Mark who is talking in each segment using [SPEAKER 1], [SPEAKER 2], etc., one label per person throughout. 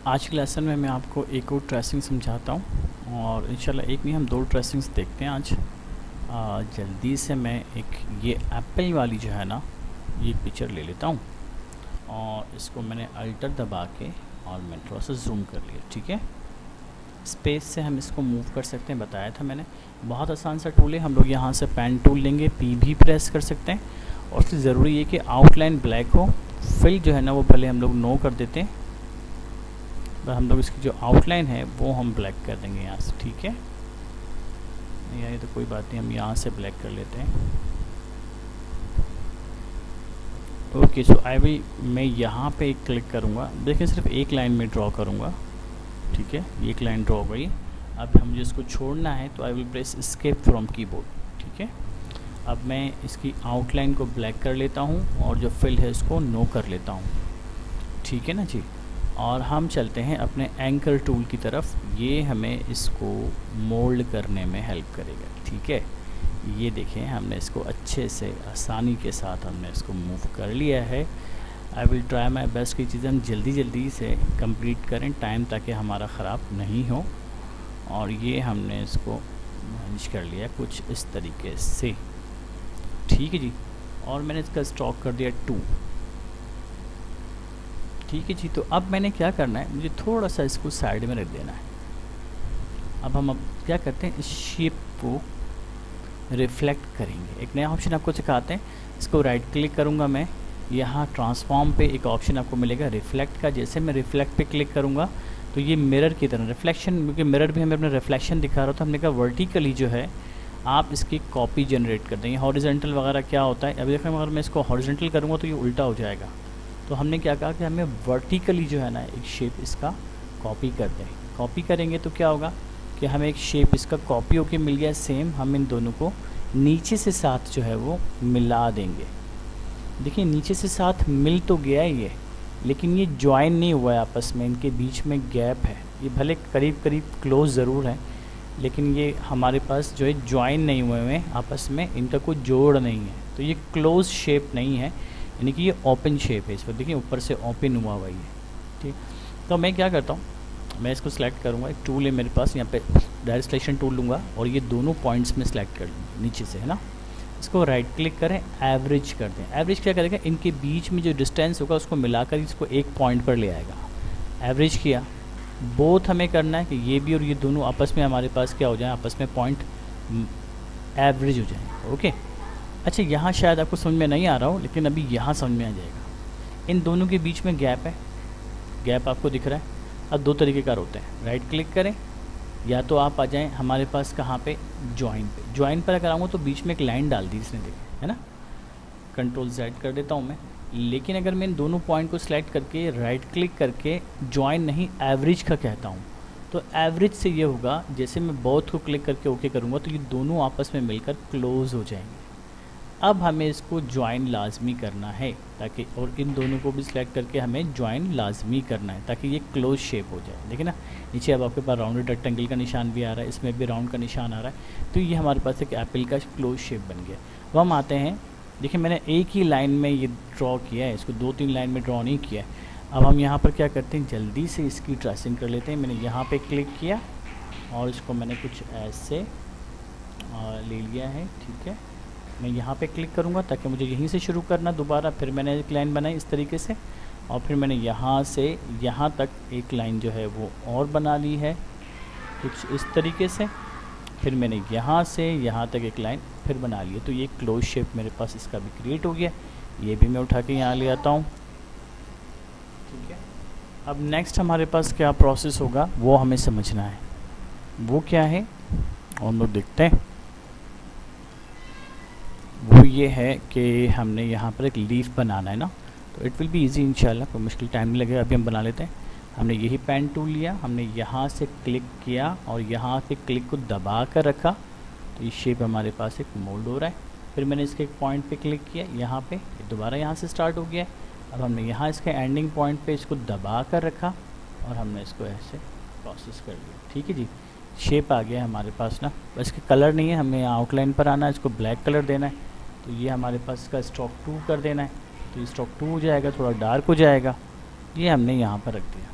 [SPEAKER 1] आज के लेसन में मैं आपको एक और ट्रेसिंग समझाता हूँ और इंशाल्लाह एक नहीं हम दो ट्रेसिंग्स देखते हैं आज। जल्दी से मैं एक ये एप्पल वाली जो है ना ये पिक्चर ले लेता हूँ और इसको मैंने अल्टर दबा के और मैं थोड़ा सा जूम कर लिया। ठीक है, स्पेस से हम इसको मूव कर सकते हैं, बताया था मैंने। बहुत आसान सा टूल है। हम लोग यहाँ से पेन टूल लेंगे, पी भी प्रेस कर सकते हैं और उससे ज़रूरी है कि आउटलाइन ब्लैक हो। फिल जो है ना वो पहले हम लोग नो कर देते हैं, तो हम लोग इसकी जो आउटलाइन है वो हम ब्लैक कर देंगे यहाँ से। ठीक है, यार ये तो कोई बात नहीं, हम यहाँ से ब्लैक कर लेते हैं। ओके, सो आई विल, मैं यहाँ पे एक क्लिक करूँगा। देखिए सिर्फ एक लाइन में ड्रॉ करूँगा। ठीक है, एक लाइन ड्रॉ हो गई। अब हम जिसको छोड़ना है तो I will press escape from keyboard. ठीक है, अब मैं इसकी आउटलाइन को ब्लैक कर लेता हूँ और जो फिल है इसको नो कर लेता हूँ। ठीक है ना जी, और हम चलते हैं अपने एंकर टूल की तरफ। ये हमें इसको मोल्ड करने में हेल्प करेगा। ठीक है, ये देखें हमने इसको अच्छे से आसानी के साथ हमने इसको मूव कर लिया है। I will try my best की चीज़ें हम जल्दी से कंप्लीट करें टाइम, ताकि हमारा ख़राब नहीं हो। और ये हमने इसको मैनेज कर लिया कुछ इस तरीके से। ठीक है जी, और मैंने इसका स्टॉक कर दिया 2। ठीक है जी, तो अब मैंने क्या करना है, मुझे थोड़ा सा इसको साइड में रख देना है। अब क्या करते हैं, इस शेप को रिफ्लेक्ट करेंगे। एक नया ऑप्शन आपको सिखाते हैं, इसको राइट क्लिक करूँगा मैं, यहाँ ट्रांसफॉर्म पे एक ऑप्शन आपको मिलेगा रिफ्लेक्ट का। जैसे मैं रिफ्लेक्ट पे क्लिक करूँगा तो ये मिरर की तरह रिफ्लेक्शन, क्योंकि मिरर भी हमें अपना रिफ्लेक्शन दिखा रहा था, हमने कहा वर्टिकली जो है आप इसकी कॉपी जनरेट कर देंगे। हॉरिजॉन्टल वगैरह क्या होता है, अभी देखें अगर मैं इसको हॉरिजॉन्टल करूँगा तो ये उल्टा हो जाएगा। तो हमने क्या कहा कि हमें वर्टिकली जो है ना एक शेप इसका कॉपी कर दें। कॉपी करेंगे तो क्या होगा कि हमें एक शेप इसका कॉपी होके मिल गया सेम। हम इन दोनों को नीचे से साथ जो है वो मिला देंगे। देखिए नीचे से साथ मिल तो गया है ये, लेकिन ये ज्वाइन नहीं हुआ है आपस में, इनके बीच में गैप है। ये भले करीब करीब क्लोज ज़रूर है, लेकिन ये हमारे पास जो है ज्वाइन नहीं हुए हैं आपस में, इनका कोई जोड़ नहीं है। तो ये क्लोज शेप नहीं है, यानी कि ये ओपन शेप है। इस पर देखिए ऊपर से ओपन हुआ हुआ है। ठीक, तो मैं क्या करता हूँ, मैं इसको सेलेक्ट करूँगा। एक टूल है मेरे पास, यहाँ पे डायरेक्ट सिलेक्शन टूल लूँगा और ये दोनों पॉइंट्स में सेलेक्ट कर लूँगा नीचे से, है ना। इसको राइट क्लिक करें, एवरेज कर दें। एवरेज क्या करेगा, इनके बीच में जो डिस्टेंस होगा उसको मिलाकर इसको एक पॉइंट पर ले आएगा। एवरेज किया, बोथ हमें करना है कि ये भी और ये दोनों आपस में हमारे पास क्या हो जाए, आपस में पॉइंट एवरेज हो जाए। ओके, अच्छा यहाँ शायद आपको समझ में नहीं आ रहा हो, लेकिन अभी यहाँ समझ में आ जाएगा। इन दोनों के बीच में गैप है, गैप आपको दिख रहा है। अब दो तरीके कार होते हैं, राइट क्लिक करें या तो आप आ जाएं हमारे पास कहाँ पे, ज्वाइन पे। ज्वाइन पर अगर आऊँगा तो बीच में एक लाइन डाल दी इसने, देखें है ना। कंट्रोल Z कर देता हूँ मैं। लेकिन अगर मैं इन दोनों पॉइंट को सिलेक्ट करके राइट क्लिक करके ज्वाइन नहीं एवरेज का कहता हूँ, तो एवरेज से ये होगा, जैसे मैं बोथ को क्लिक करके ओके करूँगा तो ये दोनों आपस में मिलकर क्लोज हो जाएंगे। अब हमें इसको ज्वाइन लाजमी करना है, ताकि, और इन दोनों को भी सिलेक्ट करके हमें ज्वाइन लाजमी करना है ताकि ये क्लोज शेप हो जाए। देखिए ना, नीचे अब आपके पास राउंडेड रेक्टेंगल का निशान भी आ रहा है, इसमें भी राउंड का निशान आ रहा है। तो ये हमारे पास एक एप्पल का क्लोज शेप बन गया। अब हम आते हैं, देखिए मैंने एक ही लाइन में ये ड्रॉ किया है, इसको 2-3 लाइन में ड्रॉ नहीं किया है। अब हम यहाँ पर क्या करते हैं, जल्दी से इसकी ट्रेसिंग कर लेते हैं। मैंने यहाँ पर क्लिक किया और इसको मैंने कुछ ऐसे ले लिया है। ठीक है, मैं यहाँ पे क्लिक करूँगा ताकि मुझे यहीं से शुरू करना दोबारा। फिर मैंने एक लाइन बनाई इस तरीके से, और फिर मैंने यहाँ से यहाँ तक एक लाइन जो है वो और बना ली है कुछ इस तरीके से। फिर मैंने यहाँ से यहाँ तक एक लाइन फिर बना ली है। तो ये क्लोज शेप मेरे पास इसका भी क्रिएट हो गया। ये भी मैं उठा के यहाँ ले आता हूँ। ठीक है, अब नेक्स्ट हमारे पास क्या प्रोसेस होगा वो हमें समझना है। वो क्या है और हम लोग देखते हैं। वो ये है कि हमने यहाँ पर एक लीफ बनाना है ना, तो इट विल बी इजी इंशाल्लाह, कोई मुश्किल टाइम नहीं लगेगा। अभी हम बना लेते हैं। हमने यही पेन टूल लिया, हमने यहाँ से क्लिक किया और यहाँ से क्लिक को दबा कर रखा, तो ये शेप हमारे पास एक मोल्ड हो रहा है। फिर मैंने इसके एक पॉइंट पे क्लिक किया, यहाँ पे दोबारा यहाँ से स्टार्ट हो गया। अब हमने यहाँ इसके एंडिंग पॉइंट पे इसको दबा कर रखा और हमने इसको ऐसे प्रोसेस कर लिया। ठीक है जी, शेप आ गया है हमारे पास ना। बस इसके कलर नहीं है, हमें यहाँ आउटलाइन पर आना है, इसको ब्लैक कलर देना है। तो ये हमारे पास इसका स्ट्रोक 2 कर देना है, तो ये स्ट्रोक 2 हो जाएगा, थोड़ा डार्क हो जाएगा। ये हमने यहाँ पर रख दिया।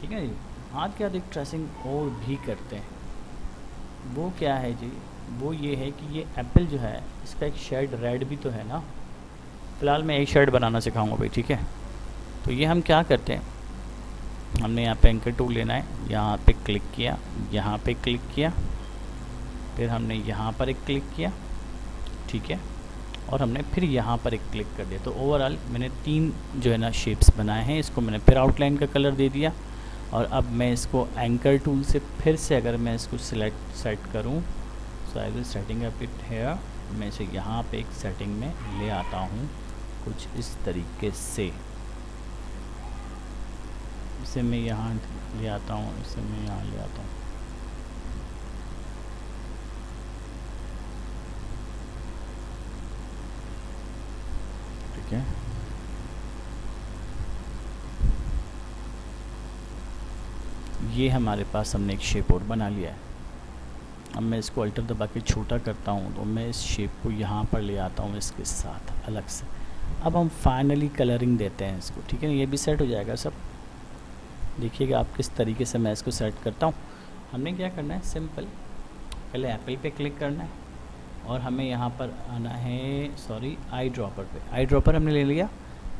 [SPEAKER 1] ठीक है जी। हाथ के हाथ एक ट्रेसिंग और भी करते हैं, वो क्या है जी, वो ये है कि ये एप्पल जो है इसका एक शेड रेड भी तो है ना। फ़िलहाल मैं एक शेड बनाना सिखाऊंगा भाई, ठीक है। तो ये हम क्या करते हैं, हमने यहाँ पे एंकर टूल लेना है, यहाँ पे क्लिक किया, यहाँ पे क्लिक किया, फिर हमने यहाँ पर एक क्लिक किया, ठीक है, और हमने फिर यहाँ पर एक क्लिक कर दिया। तो ओवरऑल मैंने 3 जो है ना शेप्स बनाए हैं। इसको मैंने फिर आउटलाइन का कलर दे दिया, और अब मैं इसको एंकर टूल से फिर से अगर मैं इसको सेट करूँ, so I will setting up it here, मैं इसे यहाँ पे एक सेटिंग में ले आता हूँ कुछ इस तरीके से। इसे मैं यहाँ ले आता हूँ, इसे मैं यहाँ ले आता हूँ, ठीक है। ये हमारे पास हमने एक शेप और बना लिया है। अब मैं इसको अल्टर दबा के छोटा करता हूँ, तो मैं इस शेप को यहाँ पर ले आता हूँ इसके साथ अलग से। अब हम फाइनली कलरिंग देते हैं इसको, ठीक है। ये भी सेट हो जाएगा सब। देखिएगा आप किस तरीके से मैं इसको सेट करता हूँ। हमने क्या करना है, सिंपल पहले एप्पल पे क्लिक करना है, और हमें यहाँ पर आना है, सॉरी, आई ड्रॉपर पे। आई ड्रॉपर हमने ले लिया,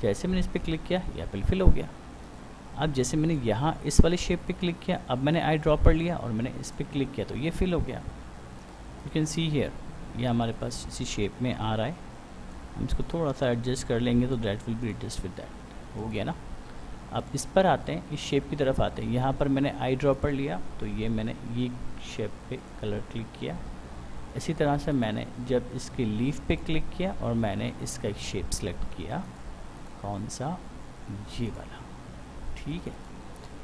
[SPEAKER 1] जैसे मैंने इस पर क्लिक किया ये एप्पल फिल हो गया। अब जैसे मैंने यहाँ इस वाले शेप पे क्लिक किया, अब मैंने आई ड्रॉपर लिया और मैंने इस पर क्लिक किया तो ये फिल हो गया। यू कैन सी हियर, ये हमारे पास इसी शेप में आ रहा है। हम इसको थोड़ा सा एडजस्ट कर लेंगे तो that will be adjust with that, हो गया ना। अब इस पर आते हैं, इस शेप की तरफ आते हैं। यहाँ पर मैंने आई ड्रॉपर लिया तो ये मैंने ये शेप पे कलर क्लिक किया। इसी तरह से मैंने जब इसके लीफ पे क्लिक किया और मैंने इसका एक शेप सेलेक्ट किया, कौन सा, ये वाला, ठीक है।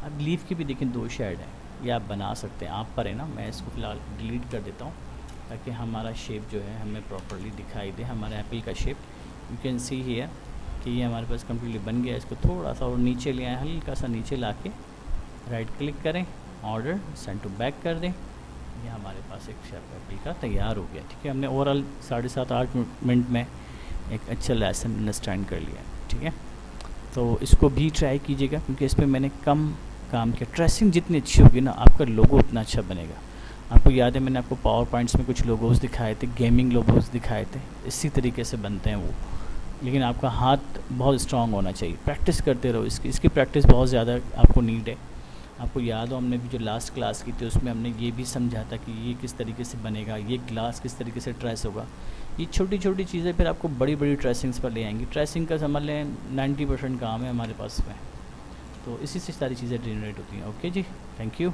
[SPEAKER 1] अब लीफ की भी देखें 2 शेड है, ये आप बना सकते हैं, आप पर है ना। मैं इसको फ़िलहाल डिलीट कर देता हूँ ताकि हमारा शेप जो है हमें प्रॉपर्ली दिखाई दे, हमारे एप्पल का shape. You can see here कि ये हमारे पास कम्प्लीटली बन गया। इसको थोड़ा सा और नीचे ले आए, हल्का सा नीचे ला के राइट क्लिक करें, ऑर्डर सेंड टू बैक कर दें, ये हमारे पास एक शेप एप्पल का तैयार हो गया, ठीक है। हमने ओवरऑल 7.5-8 मिनट में एक अच्छा लेसन अंडरस्टैंड कर लिया, ठीक है। तो इसको भी ट्राई कीजिएगा, क्योंकि इस पर मैंने कम काम किया। ट्रेसिंग जितनी अच्छी होगी ना, आपका लोगो उतना अच्छा बनेगा। आपको याद है मैंने आपको पावर पॉइंट्स में कुछ लोगोज दिखाए थे, गेमिंग लोगोज दिखाए थे, इसी तरीके से बनते हैं वो। लेकिन आपका हाथ बहुत स्ट्रांग होना चाहिए, प्रैक्टिस करते रहो। इसकी प्रैक्टिस बहुत ज़्यादा आपको नीड है। आपको याद हो हमने भी जो लास्ट क्लास की थी उसमें हमने ये भी समझा था कि ये किस तरीके से बनेगा, ये ग्लास किस तरीके से ट्रेस होगा। ये छोटी छोटी चीज़ें फिर आपको बड़ी बड़ी ट्रेसिंग्स पर ले आएंगी। ट्रेसिंग का समझ लें 90% काम है हमारे पास में, तो इसी से सारी चीज़ें जनरेट होती हैं। ओके जी, थैंक यू।